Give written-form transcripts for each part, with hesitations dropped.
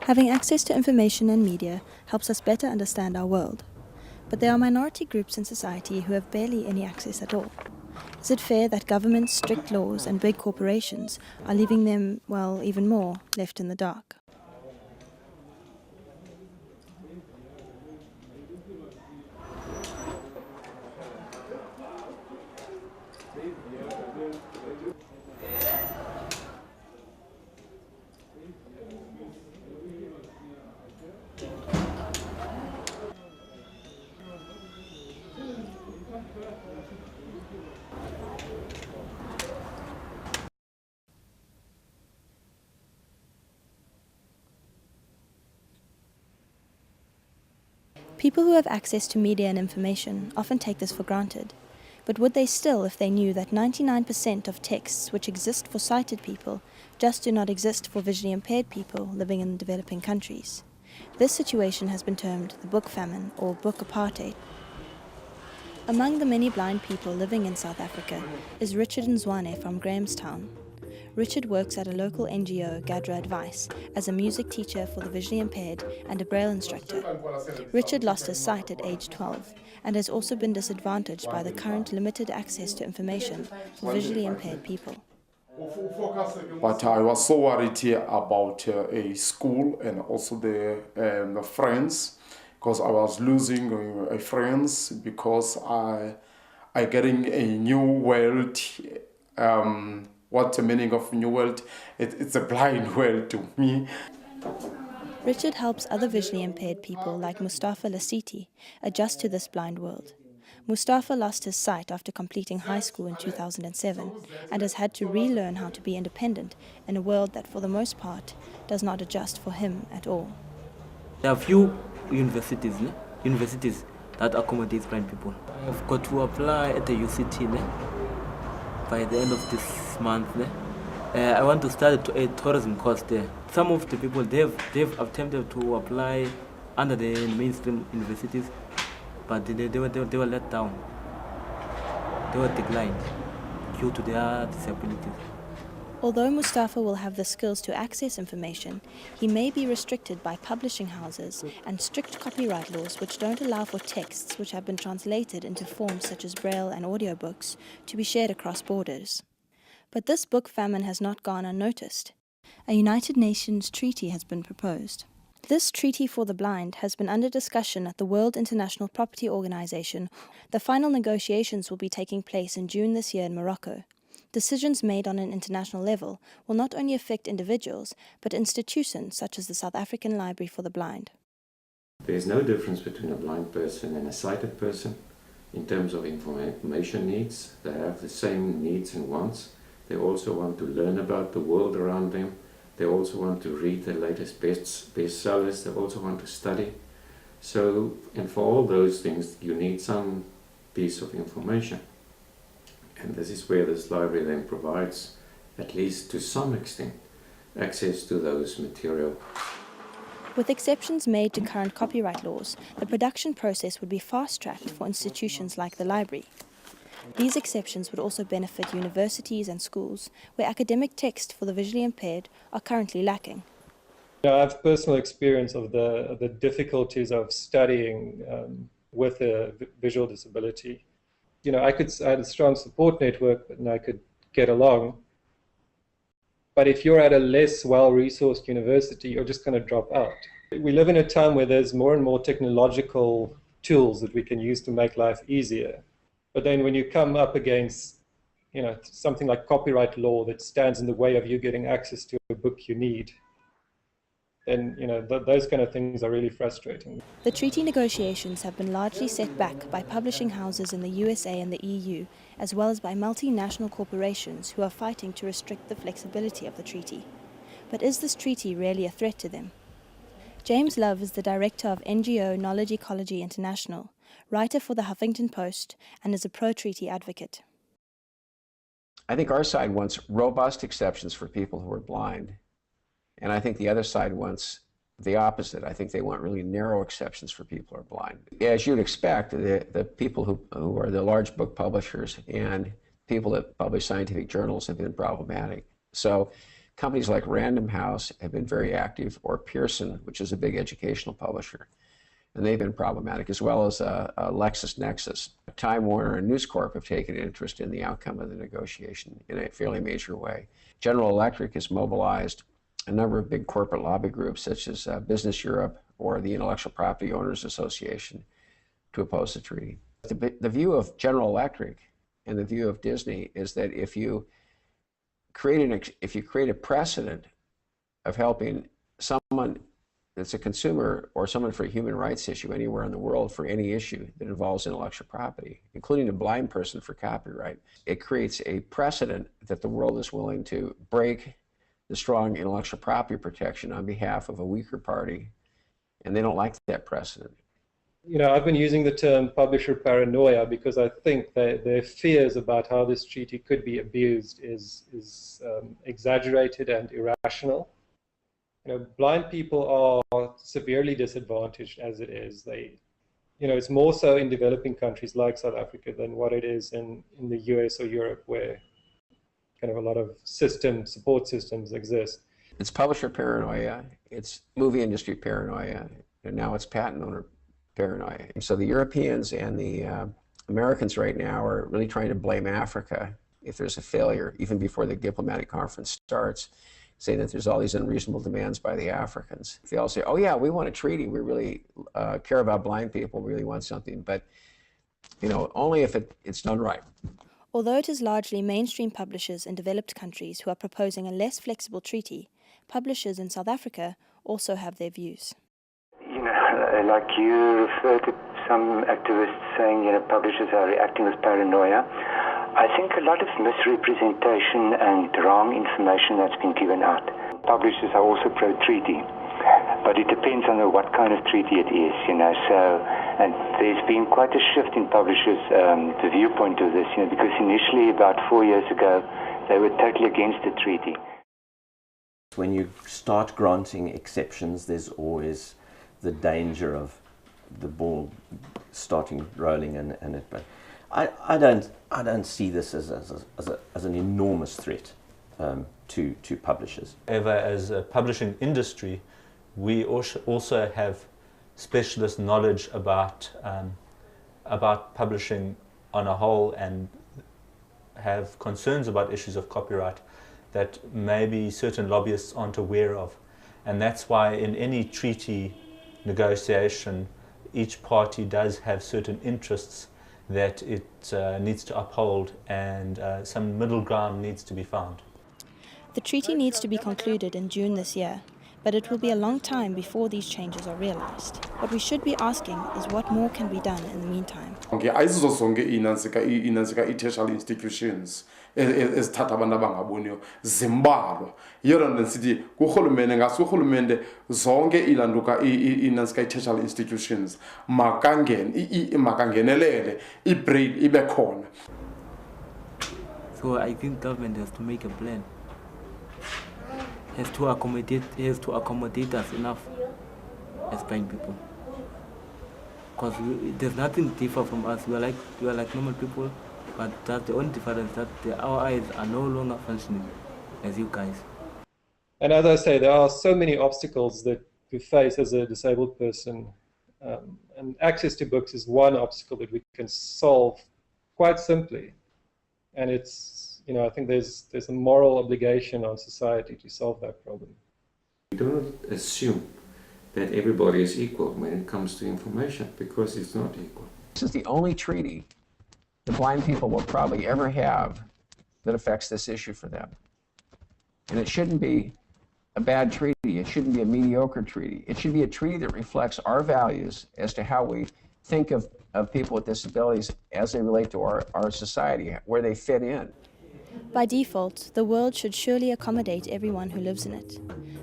Having access to information and media helps us better understand our world. But there are minority groups in society who have barely any access at all. Is it fair that governments, strict laws, and big corporations are leaving them, well, even more, left in the dark? People who have access to media and information often take this for granted. But would they still if they knew that 99% of texts which exist for sighted people just do not exist for visually impaired people living in developing countries? This situation has been termed the book famine or book apartheid. Among the many blind people living in South Africa is Richard Nzwane from Grahamstown. Richard works at a local NGO, Gadra Advice, as a music teacher for the visually impaired and a braille instructor. Richard lost his sight at age 12 and has also been disadvantaged by the current limited access to information for visually impaired people. But I was so worried about a school and also the friends, because I was losing friends because I getting a new world. What's the meaning of new world? It's a blind world to me. Richard helps other visually impaired people like Mustafa Lasiti adjust to this blind world. Mustafa lost his sight after completing high school in 2007 and has had to relearn how to be independent in a world that for the most part does not adjust for him at all. There are few universities that accommodate blind people. I've got to apply at the UCT by the end of this month. I want to start a tourism course there. Some of the people, they've attempted to apply under the mainstream universities, but they were let down. They were declined due to their disabilities. Although Mustafa will have the skills to access information, he may be restricted by publishing houses and strict copyright laws which don't allow for texts which have been translated into forms such as braille and audiobooks to be shared across borders. But this book famine has not gone unnoticed. A United Nations treaty has been proposed. This treaty for the blind has been under discussion at the World International Property Organization. The final negotiations will be taking place in June this year in Morocco. Decisions made on an international level will not only affect individuals, but institutions such as the South African Library for the Blind. There's no difference between a blind person and a sighted person in terms of information needs. They have the same needs and wants. They also want to learn about the world around them. They also want to read the latest bestsellers. They also want to study. So, and for all those things, you need some piece of information. And this is where this library then provides, at least to some extent, access to those material. With exceptions made to current copyright laws, the production process would be fast-tracked for institutions like the library. These exceptions would also benefit universities and schools, where academic text for the visually impaired are currently lacking. I have personal experience of the difficulties of studying with a visual disability. I had a strong support network and I could get along. But if you're at a less well-resourced university, you're just going to drop out. We live in a time where there's more and more technological tools that we can use to make life easier. But then when you come up against, something like copyright law that stands in the way of you getting access to a book you need, then, those kind of things are really frustrating. The treaty negotiations have been largely set back by publishing houses in the USA and the EU, as well as by multinational corporations who are fighting to restrict the flexibility of the treaty. But is this treaty really a threat to them? James Love is the director of NGO Knowledge Ecology International, writer for the Huffington Post, and is a pro-treaty advocate. I think our side wants robust exceptions for people who are blind. And I think the other side wants the opposite. I think they want really narrow exceptions for people who are blind. As you'd expect, the people who are the large book publishers and people that publish scientific journals have been problematic. So Companies like Random House have been very active, or Pearson, which is a big educational publisher, and they've been problematic, as well as LexisNexis. Time Warner and News Corp have taken interest in the outcome of the negotiation in a fairly major way. General Electric has mobilized a number of big corporate lobby groups, such as Business Europe or the Intellectual Property Owners Association, to oppose the treaty. The view of General Electric and the view of Disney is that if you create a precedent of helping someone that's a consumer or someone for a human rights issue anywhere in the world for any issue that involves intellectual property, including a blind person for copyright, it creates a precedent that the world is willing to break the strong intellectual property protection on behalf of a weaker party, and they don't like that precedent. You know, I've been using the term publisher paranoia because I think that their fears about how this treaty could be abused is exaggerated and irrational. You know, blind people are severely disadvantaged as it is. It's more so in developing countries like South Africa than what it is in the US or Europe, where kind of a lot of support systems exist. It's publisher paranoia, it's movie industry paranoia, and now it's patent owner paranoia. So the Europeans and the Americans right now are really trying to blame Africa if there's a failure, even before the diplomatic conference starts, saying that there's all these unreasonable demands by the Africans. They all say, oh yeah, we want a treaty, we really care about blind people, we really want something, but only if it's done right. Although it is largely mainstream publishers in developed countries who are proposing a less flexible treaty, publishers in South Africa also have their views. Like you refer to some activists saying, publishers are reacting with paranoia. I think a lot of misrepresentation and wrong information that's been given out. Publishers are also pro-treaty, but it depends on what kind of treaty it is, and there's been quite a shift in publishers' the viewpoint of this, because initially about 4 years ago, they were totally against the treaty. When you start granting exceptions, there's always the danger of the ball starting rolling and it. But I don't see this as an enormous threat to publishers. However, as a publishing industry, we also have specialist knowledge about publishing on a whole, and have concerns about issues of copyright that maybe certain lobbyists aren't aware of. And that's why in any treaty negotiation, each party does have certain interests that it needs to uphold, and some middle ground needs to be found. The treaty needs to be concluded in June this year, but it will be a long time before these changes are realized. What we should be asking is what more can be done in the meantime. Ayizo zonke i-tertiary institutions ezithatha abantu abangaboniyo zimbalwa. Yona nesithi kuhulumende ngasuhulumende zonke ilanduka i-tertiary institutions makangenelele i-brain ibe khona. So I think government has to make a plan. Has to accommodate us enough as blind people. Because there's nothing different from us. We are like normal people, but that's the only difference, that our eyes are no longer functioning as you guys. And as I say, there are so many obstacles that we face as a disabled person, and access to books is one obstacle that we can solve quite simply. And it's, I think there's a moral obligation on society to solve that problem. We don't assume that everybody is equal when it comes to information, because it's not equal. This is the only treaty the blind people will probably ever have that affects this issue for them. And it shouldn't be a bad treaty. It shouldn't be a mediocre treaty. It should be a treaty that reflects our values as to how we think of people with disabilities as they relate to our society, where they fit in. By default, the world should surely accommodate everyone who lives in it,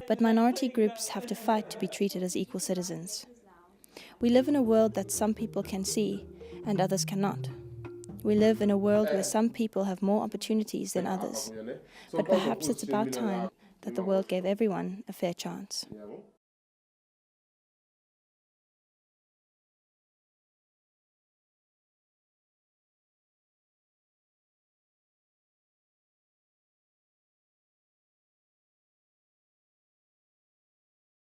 but minority groups have to fight to be treated as equal citizens. We live in a world that some people can see and others cannot. We live in a world where some people have more opportunities than others, but perhaps it's about time that the world gave everyone a fair chance.